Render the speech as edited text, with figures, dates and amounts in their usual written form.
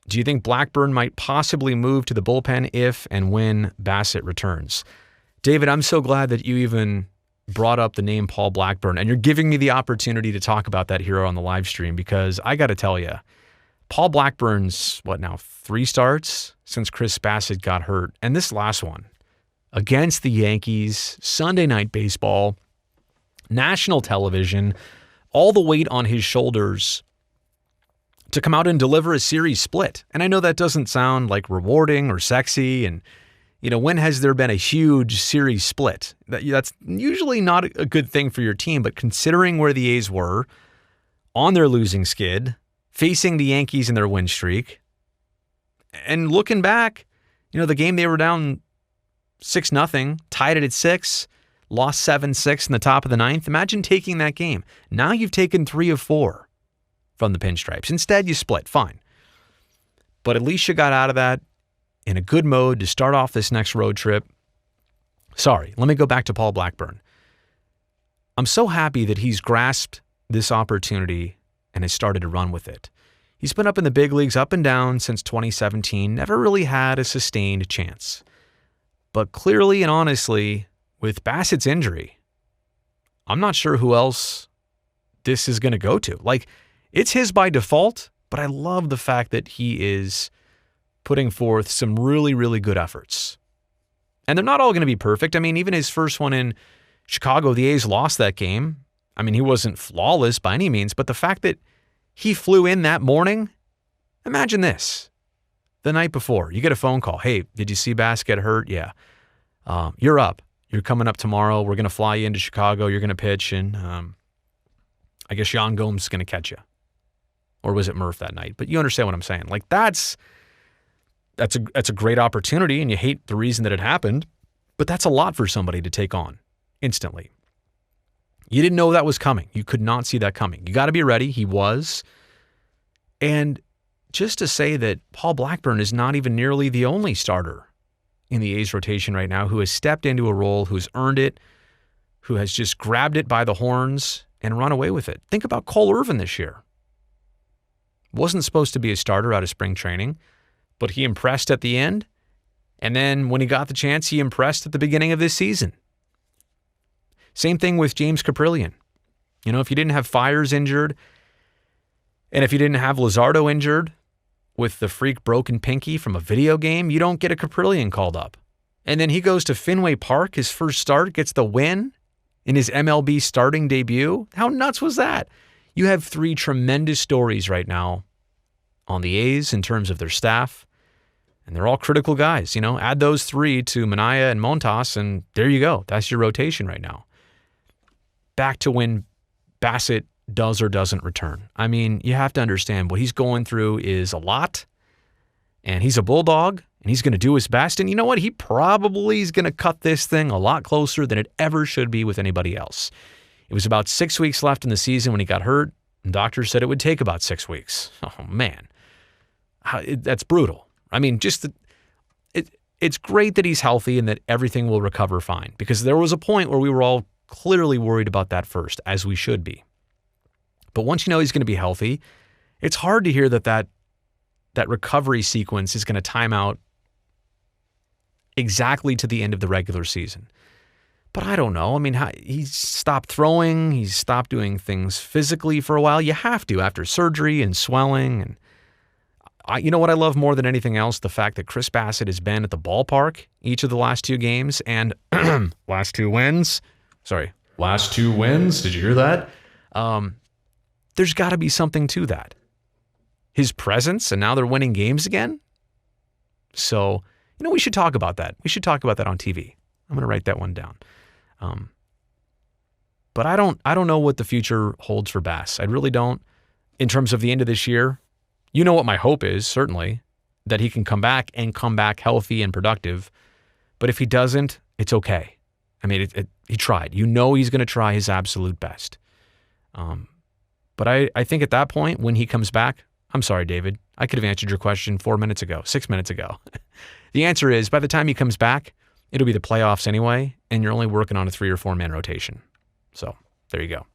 Do you think Blackburn might possibly move to the bullpen if and when Bassitt returns? David, I'm so glad that you even brought up the name Paul Blackburn, and you're giving me the opportunity to talk about that here on the live stream, because I got to tell you, Paul Blackburn's, 3 starts since Chris Bassitt got hurt. And this last one against the Yankees, Sunday Night Baseball, national television, all the weight on his shoulders to come out and deliver a series split. And I know that doesn't sound like rewarding or sexy. And, when has there been a huge series split? That's usually not a good thing for your team. But considering where the A's were on their losing skid, facing the Yankees in their win streak, and looking back, the game they were down 6-0, tied it at 6, lost 7-6 in the top of the 9th. Imagine taking that game. Now you've taken 3 of 4 from the Pinstripes. Instead, you split. Fine. But at least you got out of that in a good mode to start off this next road trip. Sorry, let me go back to Paul Blackburn. I'm so happy that he's grasped this opportunity and has started to run with it. He's been up in the big leagues up and down since 2017, never really had a sustained chance. But clearly and honestly, with Bassitt's injury, I'm not sure who else this is going to go to. It's his by default, but I love the fact that he is putting forth some really, really good efforts. And they're not all going to be perfect. Even his first one in Chicago, the A's lost that game. He wasn't flawless by any means, but the fact that he flew in that morning, imagine this. The night before, you get a phone call. Hey, did you see Bass get hurt? Yeah. You're up. You're coming up tomorrow. We're going to fly you into Chicago. You're going to pitch, and I guess Yan Gomes is going to catch you. Or was it Murph that night? But you understand what I'm saying. That's a great opportunity, and you hate the reason that it happened, but that's a lot for somebody to take on instantly. You didn't know that was coming. You could not see that coming. You got to be ready. He was. And just to say that Paul Blackburn is not even nearly the only starter in the A's rotation right now who has stepped into a role, who's earned it, who has just grabbed it by the horns and run away with it. Think about Cole Irvin this year. Wasn't supposed to be a starter out of spring training, but he impressed at the end. And then when he got the chance, he impressed at the beginning of this season. Same thing with James Caprillion. If you didn't have Fiers injured, and if you didn't have Luzardo injured with the freak broken pinky from a video game, you don't get a Caprillion called up. And then he goes to Fenway Park, his first start, gets the win in his MLB starting debut. How nuts was that? You have 3 tremendous stories right now on the A's in terms of their staff, and they're all critical guys. Add those 3 to Minaya and Montas, and there you go. That's your rotation right now. Back to when Bassitt does or doesn't return. You have to understand what he's going through is a lot, and he's a bulldog, and he's going to do his best. And you know what? He probably is going to cut this thing a lot closer than it ever should be with anybody else. It was about 6 weeks left in the season when he got hurt, and doctors said it would take about 6 weeks. Oh, man. That's brutal. It's great that he's healthy and that everything will recover fine, because there was a point where we were all clearly worried about that first, as we should be. But once you know he's going to be healthy, it's hard to hear that recovery sequence is going to time out exactly to the end of the regular season. But I don't know. He's stopped throwing. He's stopped doing things physically for a while. You have to after surgery and swelling. And you know what I love more than anything else? The fact that Chris Bassitt has been at the ballpark each of the last 2 games and last 2 wins. Last 2 wins. Did you hear that? There's got to be something to that. His presence, and now they're winning games again. So, we should talk about that. We should talk about that on TV. I'm going to write that one down. But I don't know what the future holds for Bass. I really don't. In terms of the end of this year, you know what my hope is, certainly, that he can come back healthy and productive. But if he doesn't, it's okay. He tried. He's going to try his absolute best. But I think at that point, when he comes back, I'm sorry, David, I could have answered your question 6 minutes ago. The answer is, by the time he comes back, it'll be the playoffs anyway, and you're only working on a 3 or 4 man rotation. So there you go.